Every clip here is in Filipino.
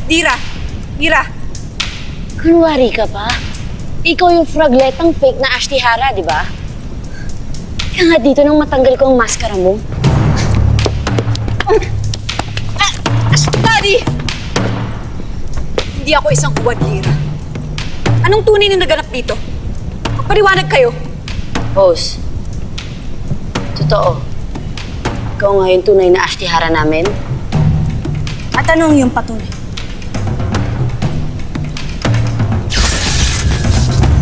Lira! Lira! Kunwari ka ba? Ikaw yung fragletang fake na Ashley Hara, di ba? Kaya nga dito nang matanggal ko ang maskara mo. Daddy! Hindi ako isang uwad, Lira. Anong tunay na naganap dito? Magpaliwanag kayo. Boss, totoo. Ikaw nga yung tunay na Ashley Hara namin? At anong yung patunay?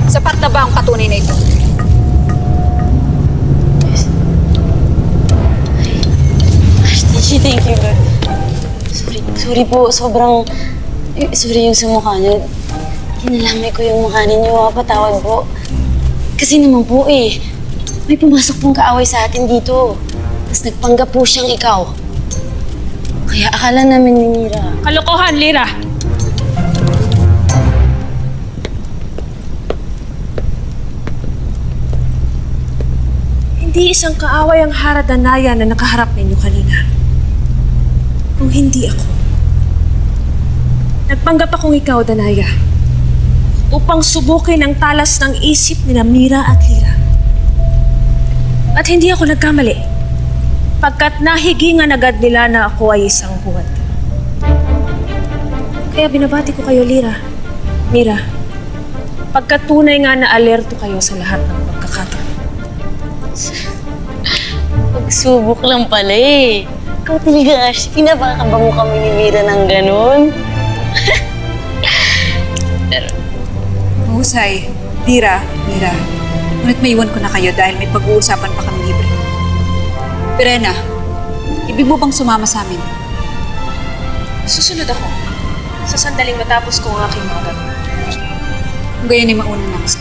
Sapat na ba ang patunay na ito? Yes. Ashley, thank you, Lord. Sorry po, sobrang... Sorry yung sa mukha niyo. Kinalamay ko yung mukha ninyo, patawad po. Kasi naman po may pumasok pong kaaway sa atin dito. Tapos nagpanggap po siyang ikaw. Kaya akala namin ni Mira. Kalokohan, Lira! Hindi isang kaaway ang Hara Danaya na nakaharap ninyo kanina. Kung hindi ako. Nagpanggap akong ikaw, Danaya, upang subukin ang talas ng isip ni Mira at Lira. At hindi ako nagkamali, pagkat nahigingan agad nila na ako ay isang huwad. Kaya binabati ko kayo, Lira, Mira, pagkat tunay nga na alerto kayo sa lahat ng pagkakataon. Pagsubok lang pala Ikaw talaga, Ashley. Pinapakabango kami ni Mira ng ganun. Mahusay, Lira, Mira. Ngunit maiwan ko na kayo dahil may pag-uusapan pa kami libre. Pirena, ibig mo bang sumama sa amin? Susunod ako sa sandaling matapos ko ang aking mga gagawin. Kung gayon ay mauna na ako sa